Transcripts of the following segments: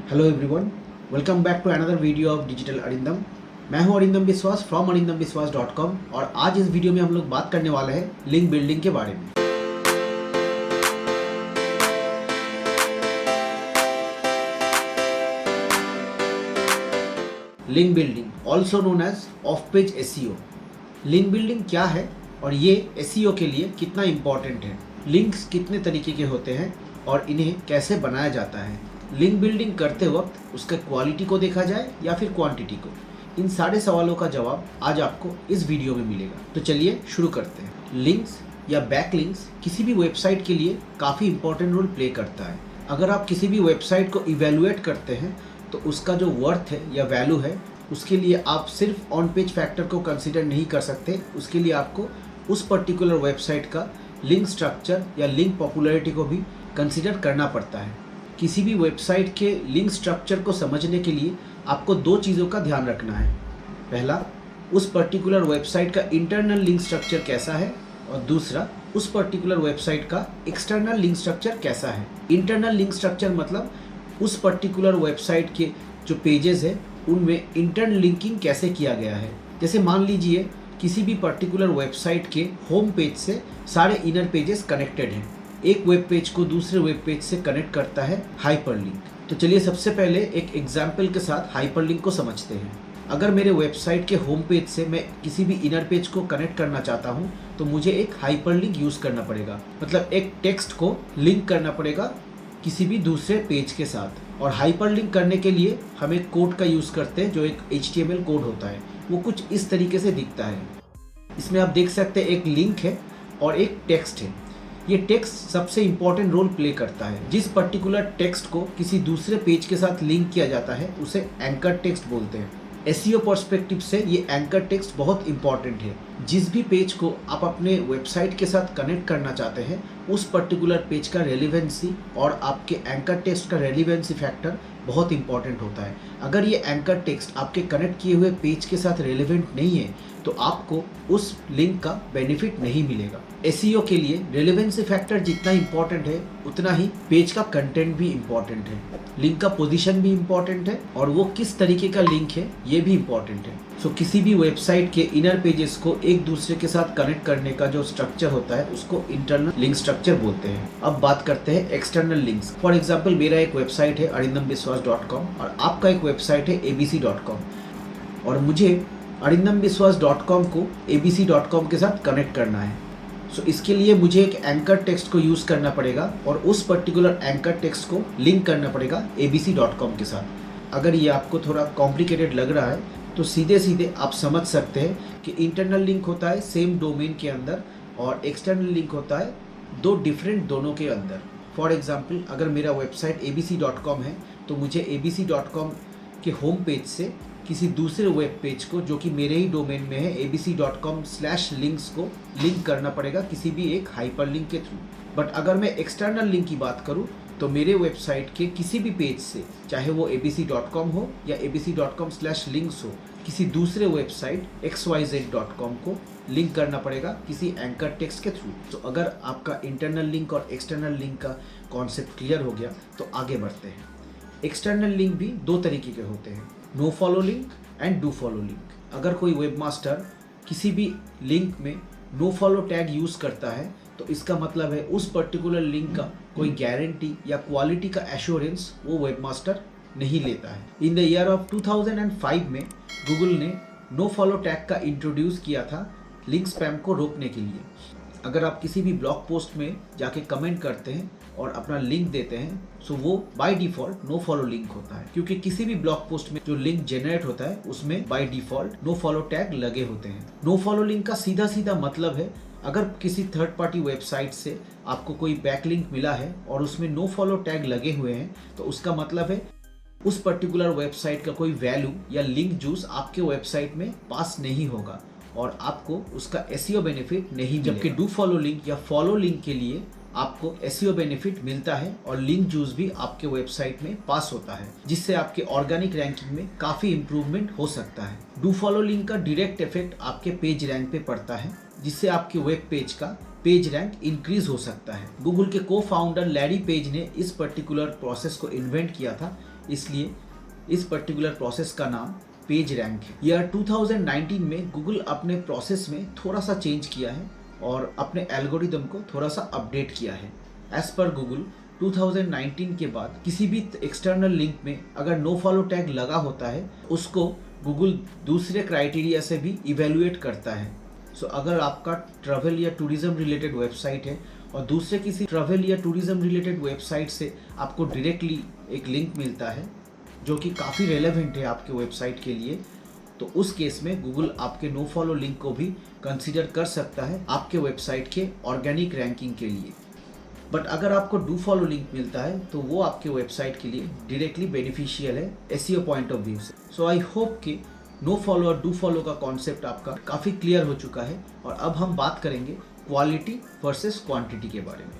Hello everyone, welcome back to another video of digital Arindam. मैं हूं अरिंदम विश्वास फ्रॉम arindamviswas.com और आज इस वीडियो में हम लोग बात करने वाले हैं लिंक बिल्डिंग के बारे में। Link building also known as off page SEO. Link building क्या है और ये एसईओ के लिए कितना इम्पोर्टेंट है, लिंक्स कितने तरीके के होते हैं और इन्हें कैसे बनाया जाता है, लिंक बिल्डिंग करते वक्त उसका क्वालिटी को देखा जाए या फिर क्वांटिटी को, इन सारे सवालों का जवाब आज आपको इस वीडियो में मिलेगा। तो चलिए शुरू करते हैं। लिंक्स या बैक लिंक्स किसी भी वेबसाइट के लिए काफ़ी इंपॉर्टेंट रोल प्ले करता है। अगर आप किसी भी वेबसाइट को इवेलुएट करते हैं तो उसका जो वर्थ है या वैल्यू है उसके लिए आप सिर्फ ऑन पेज फैक्टर को कंसिडर नहीं कर सकते। उसके लिए आपको उस पर्टिकुलर वेबसाइट का लिंक स्ट्रक्चर या लिंक पॉपुलैरिटी को भी कंसिडर करना पड़ता है। किसी भी वेबसाइट के लिंक स्ट्रक्चर को समझने के लिए आपको दो चीज़ों का ध्यान रखना है। पहला, उस पर्टिकुलर वेबसाइट का इंटरनल लिंक स्ट्रक्चर कैसा है और दूसरा, उस पर्टिकुलर वेबसाइट का एक्सटर्नल लिंक स्ट्रक्चर कैसा है। इंटरनल लिंक स्ट्रक्चर मतलब उस पर्टिकुलर वेबसाइट के जो पेजेस है उनमें इंटरनल लिंकिंग कैसे किया गया है। जैसे मान लीजिए किसी भी पर्टिकुलर वेबसाइट के होम पेज से सारे इनर पेजेस कनेक्टेड हैं। एक वेब पेज को दूसरे वेब पेज से कनेक्ट करता है हाइपरलिंक। तो चलिए सबसे पहले एक एग्जाम्पल के साथ हाइपरलिंक को समझते हैं। अगर मेरे वेबसाइट के होम पेज से मैं किसी भी इनर पेज को कनेक्ट करना चाहता हूँ तो मुझे एक हाइपरलिंक यूज़ करना पड़ेगा, मतलब एक टेक्स्ट को लिंक करना पड़ेगा किसी भी दूसरे पेज के साथ। और हाइपरलिंक करने के लिए हम एक कोड का यूज़ करते हैं जो एक HTML कोड होता है। वो कुछ इस तरीके से दिखता है। इसमें आप देख सकते हैं एक लिंक है और एक टेक्स्ट है। ये टेक्स्ट सबसे इंपॉर्टेंट रोल प्ले करता है। जिस पर्टिकुलर टेक्स्ट को किसी दूसरे पेज के साथ लिंक किया जाता है उसे एंकर टेक्स्ट बोलते हैं। एसईओ पर्सपेक्टिव से ये एंकर टेक्स्ट बहुत इंपॉर्टेंट है। जिस भी पेज को आप अपने वेबसाइट के साथ कनेक्ट करना चाहते हैं उस पर्टिकुलर पेज का रेलिवेंसी और आपके एंकर टेक्स्ट का रेलिवेंसी फैक्टर बहुत इंपॉर्टेंट होता है। अगर ये एंकर टेक्स्ट आपके कनेक्ट किए हुए पेज के साथ रेलिवेंट नहीं है तो आपको उस लिंक का बेनिफिट नहीं मिलेगा। एसईओ के लिए रेलेवेंसी फैक्टर जितना इंपॉर्टेंट है उतना ही पेज का कंटेंट भी इंपॉर्टेंट है, लिंक का पोजीशन भी इंपॉर्टेंट है और वो किस तरीके का लिंक है ये भी इंपॉर्टेंट है। सो किसी भी वेबसाइट के इनर पेजेस को एक दूसरे के साथ कनेक्ट करने का जो स्ट्रक्चर होता है उसको इंटरनल लिंक स्ट्रक्चर बोलते हैं। अब बात करते हैं एक्सटर्नल लिंक्स। फॉर एग्जाम्पल, मेरा एक वेबसाइट है arindamviswas.com और आपका एक वेबसाइट है abc.com और मुझे arindamviswas.com को abc.com के साथ कनेक्ट करना है। सो इसके लिए मुझे एक एंकर टेक्स्ट को यूज़ करना पड़ेगा और उस पर्टिकुलर एंकर टेक्स्ट को लिंक करना पड़ेगा abc.com के साथ। अगर ये आपको थोड़ा कॉम्प्लिकेटेड लग रहा है तो सीधे सीधे आप समझ सकते हैं कि इंटरनल लिंक होता है सेम डोमेन के अंदर और एक्सटर्नल लिंक होता है दो डिफरेंट दोनों के अंदर। फॉर एग्जाम्पल, अगर मेरा वेबसाइट abc.com है तो मुझे abc.com के होम पेज से किसी दूसरे वेब पेज को जो कि मेरे ही डोमेन में है abc.com/links को लिंक करना पड़ेगा किसी भी एक हाइपरलिंक के थ्रू। बट अगर मैं एक्सटर्नल लिंक की बात करूं तो मेरे वेबसाइट के किसी भी पेज से, चाहे वो abc.com हो या abc.com/links हो, किसी दूसरे वेबसाइट xyz.com को लिंक करना पड़ेगा किसी एंकर टेक्स्ट के थ्रू। तो अगर आपका इंटरनल लिंक और एक्सटर्नल लिंक का कॉन्सेप्ट क्लियर हो गया तो आगे बढ़ते हैं। एक्सटर्नल लिंक भी दो तरीके के होते हैं, no follow link and do follow link. अगर कोई वेबमास्टर किसी भी लिंक में नो फॉलो टैग यूज़ करता है तो इसका मतलब है उस पर्टिकुलर लिंक का कोई गारंटी या क्वालिटी का एश्योरेंस वो वेबमास्टर नहीं लेता है। इन द ईयर ऑफ 2005 में गूगल ने नो फॉलो टैग का इंट्रोड्यूस किया था लिंक स्पैम को रोकने के लिए। अगर आप किसी भी ब्लॉग पोस्ट में जाके कमेंट करते हैं और अपना लिंक देते हैं सो वो by default no follow link होता है, क्योंकि किसी भी ब्लॉग पोस्ट में जो लिंक जनरेट होता है उसमें by default no follow tag लगे होते हैं। नो फॉलो लिंक का सीधा सीधा मतलब है अगर किसी थर्ड पार्टी वेबसाइट से आपको कोई बैकलिंक मिला है और उसमें नो फॉलो टैग लगे हुए हैं तो उसका मतलब है उस पर्टिकुलर वेबसाइट का कोई वैल्यू या लिंक जूस आपके वेबसाइट में पास नहीं होगा और आपको उसका एसईओ बेनिफिट नहीं मिलेगा। जबकि डू फॉलो लिंक या फॉलो लिंक के लिए आपको एसईओ बेनिफिट मिलता है और लिंक जूस भी आपके वेबसाइट में पास होता है, जिससे आपके ऑर्गेनिक रैंकिंग में काफ़ी इंप्रूवमेंट हो सकता है। डू फॉलो लिंक का डायरेक्ट इफेक्ट आपके पेज रैंक पे पड़ता है, जिससे आपके वेब पेज का पेज रैंक इंक्रीज हो सकता है। गूगल के को फाउंडर लैरी पेज ने इस पर्टिकुलर प्रोसेस को इन्वेंट किया था इसलिए इस पर्टिकुलर प्रोसेस का नाम पेज रैंक है। ईयर 2019 में गूगल अपने प्रोसेस में थोड़ा सा चेंज किया है और अपने एल्गोरिदम को थोड़ा सा अपडेट किया है। एज पर गूगल 2019 के बाद किसी भी एक्सटर्नल लिंक में अगर नो फॉलो टैग लगा होता है उसको गूगल दूसरे क्राइटेरिया से भी इवेलुएट करता है। सो अगर आपका ट्रैवल या टूरिज्म रिलेटेड वेबसाइट है और दूसरे किसी ट्रैवल या टूरिज्म रिलेटेड वेबसाइट से आपको डायरेक्टली एक लिंक मिलता है जो कि काफ़ी रेलेवेंट है आपके वेबसाइट के लिए, तो उस केस में गूगल आपके नो फॉलो लिंक को भी कंसीडर कर सकता है आपके वेबसाइट के ऑर्गेनिक रैंकिंग के लिए। बट अगर आपको डू फॉलो लिंक मिलता है तो वो आपके वेबसाइट के लिए डायरेक्टली बेनिफिशियल है एसईओ पॉइंट ऑफ व्यू से। सो आई होप कि नो फॉलो और डू फॉलो का कॉन्सेप्ट आपका काफ़ी क्लियर हो चुका है। और अब हम बात करेंगे क्वालिटी वर्सेस क्वांटिटी के बारे में।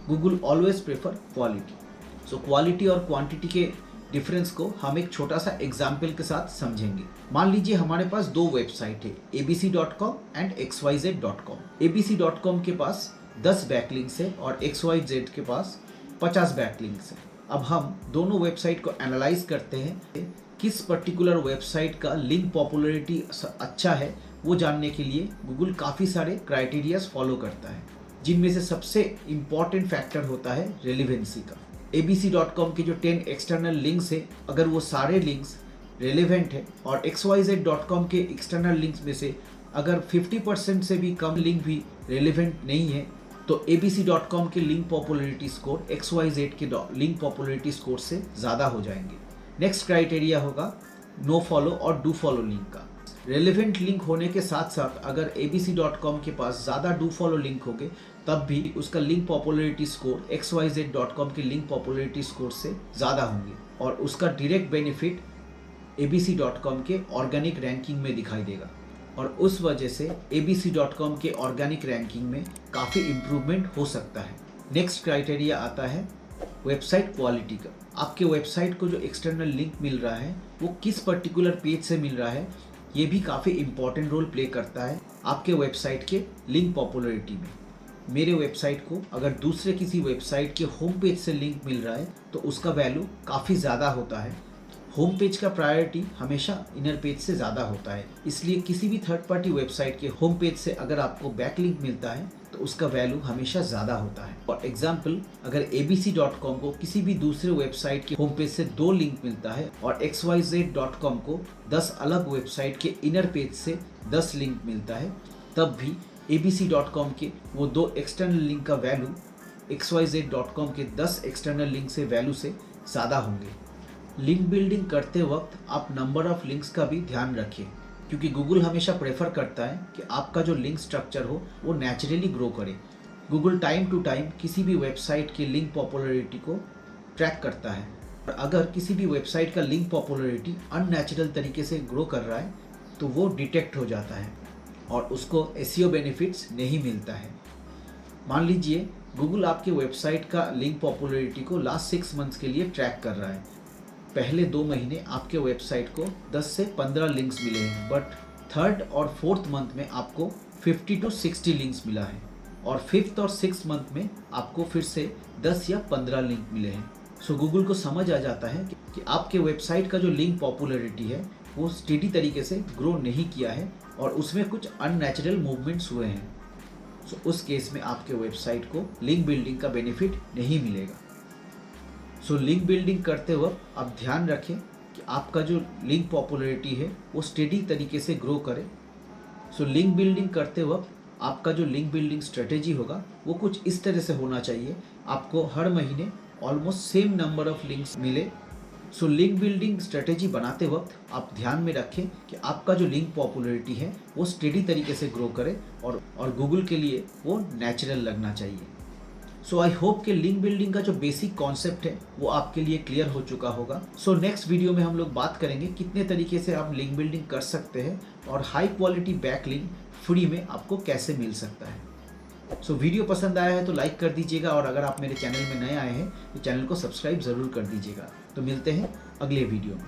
Google always prefer quality. So quality और क्वांटिटी के डिफरेंस को हम एक छोटा सा एग्जाम्पल के साथ समझेंगे। मान लीजिए हमारे पास दो वेबसाइट है, abc.com एंड xyz.com। abc.com के पास 10 बैकलिंक्स है और xyz के पास 50 बैकलिंक्स है। अब हम दोनों वेबसाइट को एनालाइज करते हैं, किस पर्टिकुलर वेबसाइट का लिंक पॉपुलैरिटी अच्छा है वो जानने के लिए गूगल काफ़ी सारे क्राइटेरियाज फॉलो करता है, जिनमें से सबसे इम्पॉर्टेंट फैक्टर होता है रेलिवेंसी का। abc.com के जो 10 एक्सटर्नल लिंक्स है, अगर वो सारे लिंक्स रेलेवेंट है और xyz.com के एक्सटर्नल लिंक्स में से अगर 50% से भी कम लिंक भी रेलेवेंट नहीं है तो abc.com के लिंक पॉपुलैरिटी स्कोर xyz के लिंक पॉपुलैरिटी स्कोर से ज़्यादा हो जाएंगे। नेक्स्ट क्राइटेरिया होगा नो फॉलो और डू फॉलो लिंक का। रेलेवेंट लिंक होने के साथ साथ अगर abc.com के पास ज़्यादा डू फॉलो लिंक होंगे तब भी उसका लिंक पॉपुलैरिटी स्कोर xyz.com के लिंक पॉपुलैरिटी स्कोर से ज़्यादा होंगे और उसका डायरेक्ट बेनिफिट abc.com के ऑर्गेनिक रैंकिंग में दिखाई देगा और उस वजह से abc.com के ऑर्गेनिक रैंकिंग में काफ़ी इम्प्रूवमेंट हो सकता है। नेक्स्ट क्राइटेरिया आता है वेबसाइट क्वालिटी का। आपके वेबसाइट को जो एक्सटर्नल लिंक मिल रहा है वो किस पर्टिकुलर पेज से मिल रहा है, ये भी काफ़ी इम्पॉर्टेंट रोल प्ले करता है आपके वेबसाइट के लिंक पॉपुलैरिटी में। मेरे वेबसाइट को अगर दूसरे किसी वेबसाइट के होम पेज से लिंक मिल रहा है तो उसका वैल्यू काफ़ी ज़्यादा होता है। होम पेज का प्रायोरिटी हमेशा इनर पेज से ज़्यादा होता है, इसलिए किसी भी थर्ड पार्टी वेबसाइट के होम पेज से अगर आपको बैक लिंक मिलता है तो उसका वैल्यू हमेशा ज़्यादा होता है। फॉर एग्जाम्पल, अगर abc.com को किसी भी दूसरे वेबसाइट के होम पेज से 2 लिंक मिलता है और xyz.com को 10 अलग वेबसाइट के इनर पेज से 10 लिंक मिलता है, तब भी abc.com के वो 2 एक्सटर्नल लिंक का वैल्यू xyz.com के 10 एक्सटर्नल लिंक से वैल्यू से ज़्यादा होंगे। लिंक बिल्डिंग करते वक्त आप नंबर ऑफ लिंक्स का भी ध्यान रखें, क्योंकि गूगल हमेशा प्रेफर करता है कि आपका जो लिंक स्ट्रक्चर हो वो नेचुरली ग्रो करे। गूगल टाइम टू टाइम किसी भी वेबसाइट की लिंक पॉपुलैरिटी को ट्रैक करता है और अगर किसी भी वेबसाइट का लिंक पॉपुलैरिटी अननेचुरल तरीके से ग्रो कर रहा है तो वो डिटेक्ट हो जाता है और उसको एसईओ बेनिफिट्स नहीं मिलता है। मान लीजिए गूगल आपके वेबसाइट का लिंक पॉपुलैरिटी को लास्ट 6 मंथ्स के लिए ट्रैक कर रहा है। पहले 2 महीने आपके वेबसाइट को 10 से 15 लिंक्स मिले हैं, बट थर्ड और फोर्थ मंथ में आपको 50 to 60 लिंक्स मिला है और फिफ्थ और सिक्स मंथ में आपको फिर से 10 या 15 लिंक मिले हैं। सो गूगल को समझ आ जाता है कि आपके वेबसाइट का जो लिंक पॉपुलैरिटी है वो स्टेडी तरीके से ग्रो नहीं किया है और उसमें कुछ अननेचुरल मूवमेंट्स हुए हैं। सो उस केस में आपके वेबसाइट को लिंक बिल्डिंग का बेनिफिट नहीं मिलेगा। सो लिंक बिल्डिंग करते वक्त आप ध्यान रखें कि आपका जो लिंक पॉपुलैरिटी है वो स्टेडी तरीके से ग्रो करे। सो लिंक बिल्डिंग करते वक्त आपका जो लिंक बिल्डिंग स्ट्रेटेजी होगा वो कुछ इस तरह से होना चाहिए, आपको हर महीने almost same number of links मिले। सो लिंक बिल्डिंग स्ट्रेटेजी बनाते वक्त आप ध्यान में रखें कि आपका जो लिंक पॉपुलैरिटी है वो स्टेडी तरीके से ग्रो करे और गूगल के लिए वो नेचुरल लगना चाहिए। सो आई होप कि लिंक बिल्डिंग का जो बेसिक कॉन्सेप्ट है वो आपके लिए क्लियर हो चुका होगा। सो नेक्स्ट वीडियो में हम लोग बात करेंगे कितने तरीके से आप लिंक बिल्डिंग कर सकते हैं और high quality back link free में आपको कैसे मिल सकता है। सो वीडियो पसंद आया है तो लाइक कर दीजिएगा और अगर आप मेरे चैनल में नए आए हैं तो चैनल को सब्सक्राइब ज़रूर कर दीजिएगा। तो मिलते हैं अगले वीडियो में।